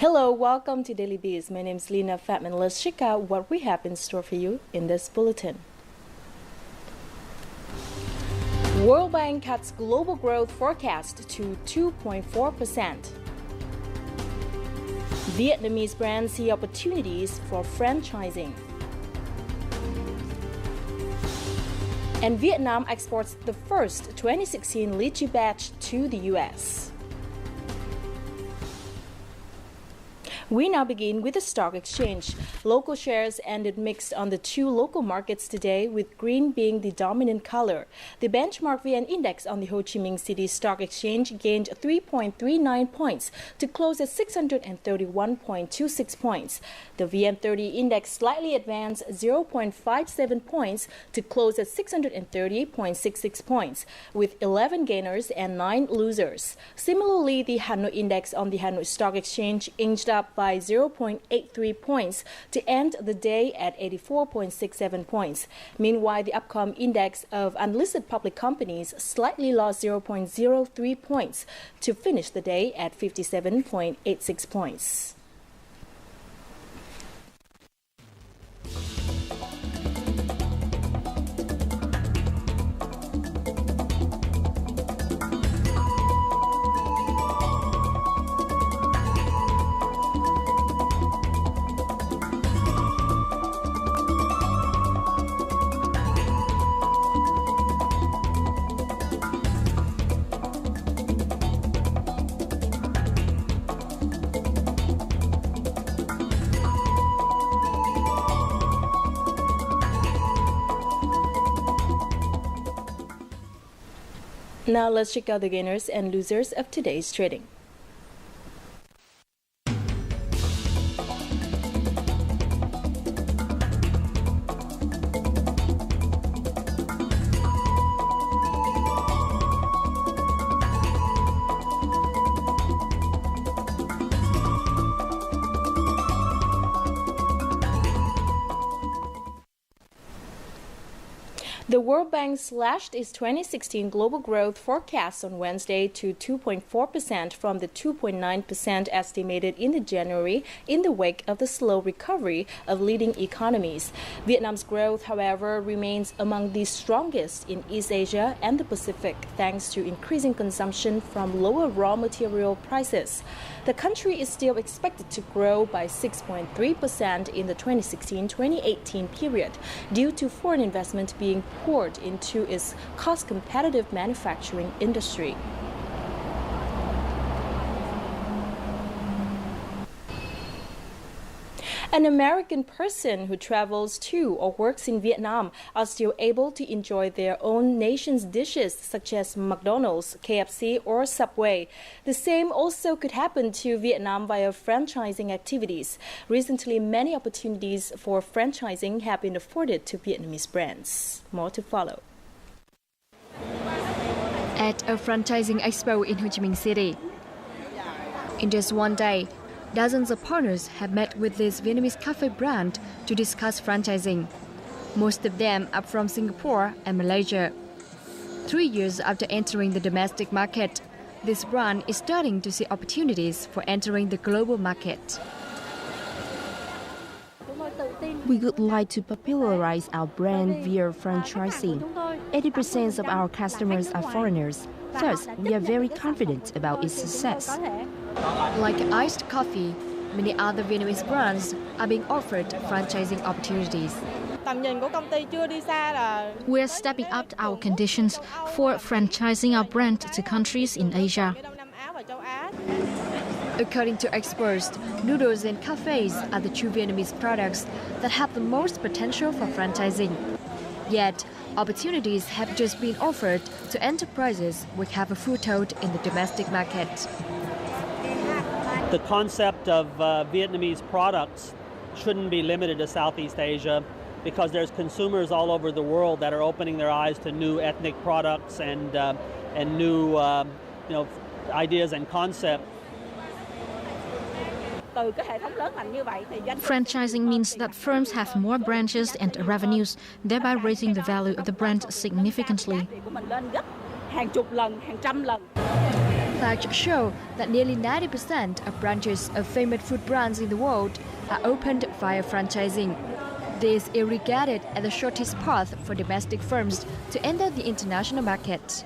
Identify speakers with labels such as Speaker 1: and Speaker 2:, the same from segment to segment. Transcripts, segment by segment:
Speaker 1: Hello, welcome to Daily Biz. My name is Lina Fatman. Let's check out what we have in store for you in this bulletin. World Bank cuts global growth forecast to 2.4%. Vietnamese brands see opportunities for franchising. And Vietnam exports the first 2016 lychee batch to the U.S. We now begin with the stock exchange. Local shares ended mixed on the two local markets today, with green being the dominant color. The benchmark VN index on the Ho Chi Minh City Stock Exchange gained 3.39 points to close at 631.26 points. The VN30 index slightly advanced 0.57 points to close at 630.66 points, with 11 gainers and 9 losers. Similarly, the Hanoi index on the Hanoi Stock Exchange inched up by 0.83 points to end the day at 84.67 points. Meanwhile, the Upcom index of unlisted public companies slightly lost 0.03 points to finish the day at 57.86 points. Now let's check out the gainers and losers of today's trading. The World Bank slashed its 2016 global growth forecast on Wednesday to 2.4% from the 2.9% estimated in January in the wake of the slow recovery of leading economies. Vietnam's growth, however, remains among the strongest in East Asia and the Pacific, thanks to increasing consumption from lower raw material prices. The country is still expected to grow by 6.3% in the 2016-2018 period due to foreign investment being poured into its cost-competitive manufacturing industry. An American person who travels to or works in Vietnam are still able to enjoy their own nation's dishes such as McDonald's, KFC, or Subway. The same also could happen to Vietnam via franchising activities. Recently, many opportunities for franchising have been afforded to Vietnamese brands. More to follow.
Speaker 2: At a franchising expo in Ho Chi Minh City, in just one day, dozens of partners have met with this Vietnamese cafe brand to discuss franchising. Most of them are from Singapore and Malaysia. 3 years after entering the domestic market, this brand is starting to see opportunities for entering the global market.
Speaker 3: We would like to popularize our brand via franchising. 80% of our customers are foreigners. Thus, we are very confident about its success.
Speaker 2: Like iced coffee, many other Vietnamese brands are being offered franchising opportunities.
Speaker 4: We are stepping up our conditions for franchising our brand to countries in Asia.
Speaker 2: According to experts, noodles and cafes are the two Vietnamese products that have the most potential for franchising. Yet, opportunities have just been offered to enterprises which have a foothold in the domestic market.
Speaker 5: The concept of Vietnamese products shouldn't be limited to Southeast Asia, because there's consumers all over the world that are opening their eyes to new ethnic products and new ideas and concepts.
Speaker 4: Franchising means that firms have more branches and revenues, thereby raising the value of the brand significantly.
Speaker 2: Facts show that nearly 90% of branches of famous food brands in the world are opened via franchising. This is regarded as the shortest path for domestic firms to enter the international market.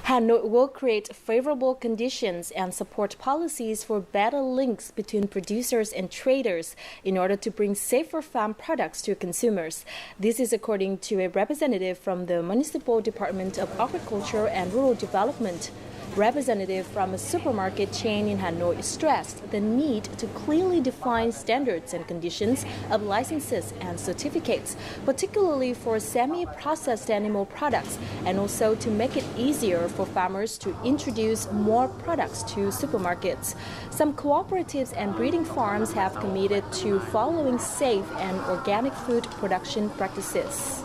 Speaker 1: Hanoi will create favorable conditions and support policies for better links between producers and traders in order to bring safer farm products to consumers. This is according to a representative from the Municipal Department of Agriculture and Rural Development. Representative from a supermarket chain in Hanoi stressed the need to clearly define standards and conditions of licenses and certificates, particularly for semi-processed animal products, and also to make it easier for farmers to introduce more products to supermarkets. Some cooperatives and breeding farms have committed to following safe and organic food production practices.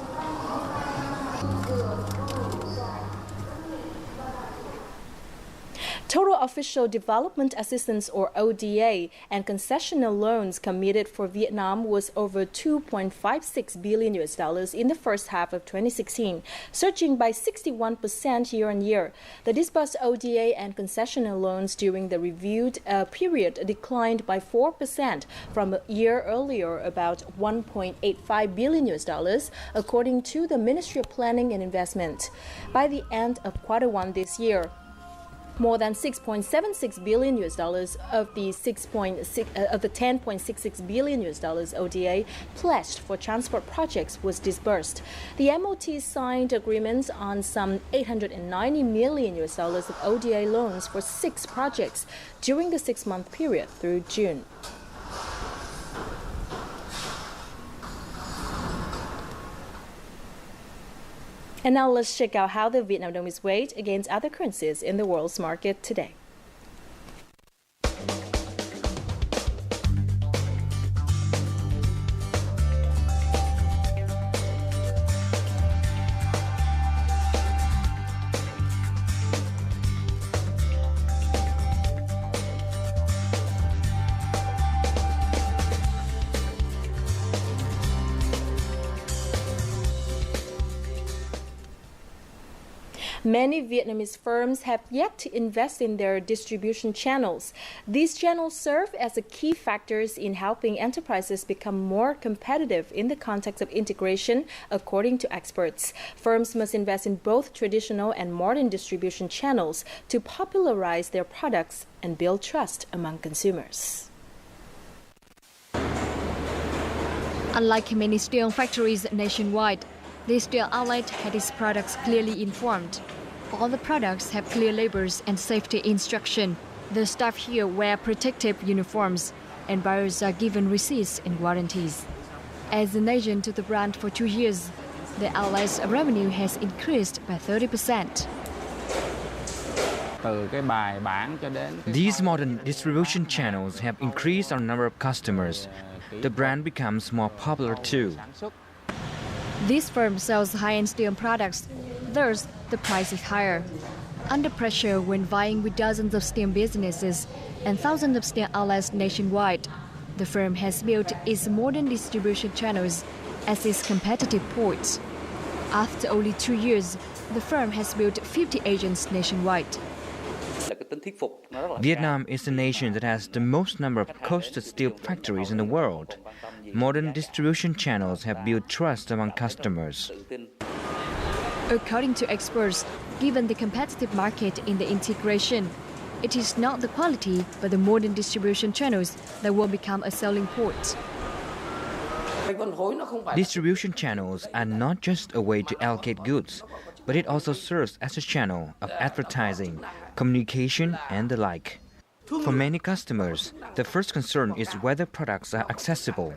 Speaker 1: Total Official Development Assistance, or ODA, and concessional loans committed for Vietnam was over $2.56 billion in the first half of 2016, surging by 61% year-on-year. The disbursed ODA and concessional loans during the reviewed period declined by 4% from a year earlier, about $1.85 billion, according to the Ministry of Planning and Investment. By the end of Q1 this year, more than $6.76 billion of the $10.66 billion ODA pledged for transport projects was disbursed. The MOT signed agreements on some $890 million of ODA loans for 6 projects during the 6-month period through June. And now let's check out how the Vietnam Đồng is weighed against other currencies in the world's market today. Many Vietnamese firms have yet to invest in their distribution channels. These channels serve as a key factors in helping enterprises become more competitive in the context of integration, according to experts. Firms must invest in both traditional and modern distribution channels to popularize their products and build trust among consumers.
Speaker 2: Unlike many steel factories nationwide, this steel outlet had its products clearly informed. All the products have clear labels and safety instruction. The staff here wear protective uniforms, and buyers are given receipts and warranties. As an agent to the brand for 2 years, the outlet's revenue has increased by 30%.
Speaker 6: These modern distribution channels have increased our number of customers. The brand becomes more popular too.
Speaker 2: This firm sells high-end steel products, thus the price is higher. Under pressure when vying with dozens of steel businesses and thousands of steel outlets nationwide, the firm has built its modern distribution channels as its competitive points. After only 2 years, the firm has built 50 agents nationwide.
Speaker 6: Vietnam is the nation that has the most number of coated steel factories in the world. Modern distribution channels have built trust among customers.
Speaker 2: According to experts, given the competitive market in the integration, it is not the quality but the modern distribution channels that will become a selling point.
Speaker 6: Distribution channels are not just a way to allocate goods, but it also serves as a channel of advertising, communication, and the like. For many customers, the first concern is whether products are accessible.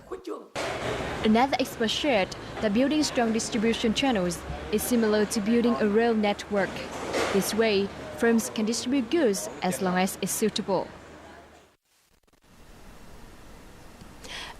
Speaker 2: Another expert shared that building strong distribution channels is similar to building a rail network. This way, firms can distribute goods as long as it's suitable.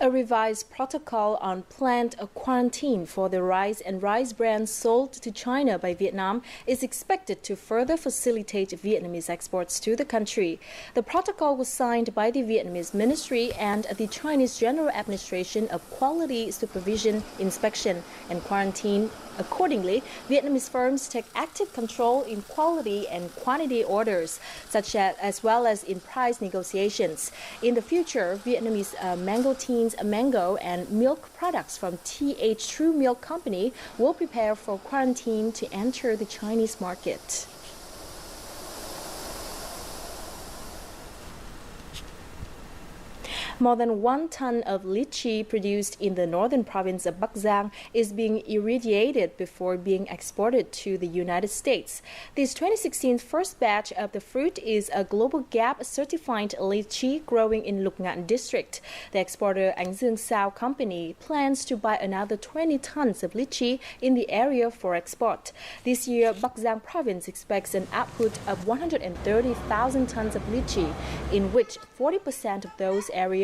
Speaker 1: A revised protocol on planned quarantine for the rice and rice brands sold to China by Vietnam is expected to further facilitate Vietnamese exports to the country. The protocol was signed by the Vietnamese Ministry and the Chinese General Administration of Quality Supervision, Inspection and Quarantine. Accordingly, Vietnamese firms take active control in quality and quantity orders, such as well as in price negotiations. In the future, Vietnamese Mangoteens, mango, and milk products from TH True Milk Company will prepare for quarantine to enter the Chinese market. More than 1 ton of lychee produced in the northern province of Bắc Giang is being irradiated before being exported to the United States. This 2016 first batch of the fruit is a Global Gap certified lychee growing in Lục Ngạn district. The exporter Ánh Dương Sao Company plans to buy another 20 tons of lychee in the area for export. This year, Bắc Giang province expects an output of 130,000 tons of lychee, in which 40% of those are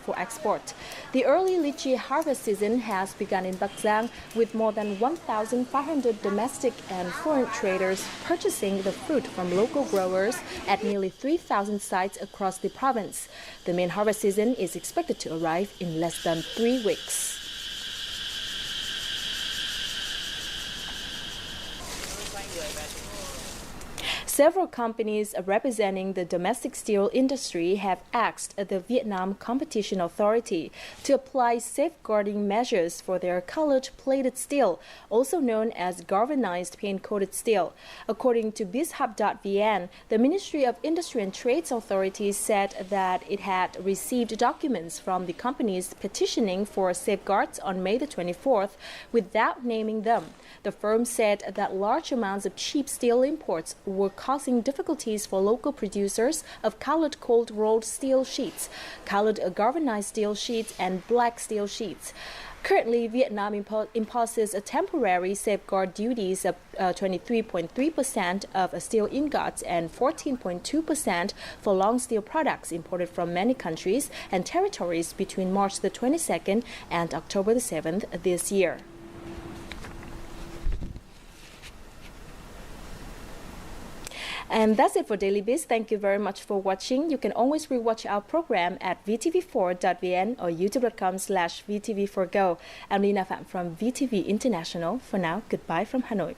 Speaker 1: for export. The early lychee harvest season has begun in Bắc Giang, with more than 1,500 domestic and foreign traders purchasing the fruit from local growers at nearly 3,000 sites across the province. The main harvest season is expected to arrive in less than 3 weeks. Several companies representing the domestic steel industry have asked the Vietnam Competition Authority to apply safeguarding measures for their colored plated steel, also known as galvanized paint-coated steel. According to BizHub.vn, the Ministry of Industry and Trade Authorities said that it had received documents from the companies petitioning for safeguards on May the 24th without naming them. The firm said that large amounts of cheap steel imports were causing difficulties for local producers of colored cold-rolled steel sheets, colored galvanized steel sheets, and black steel sheets. Currently, Vietnam imposes a temporary safeguard duties of 23.3% of steel ingots and 14.2% for long steel products imported from many countries and territories between March the 22nd and October the 7th this year. And that's it for Daily Biz. Thank you very much for watching. You can always rewatch our program at vtv4.vn or youtube.com/vtv4go. I'm Lina Phạm from VTV International. For now, goodbye from Hanoi.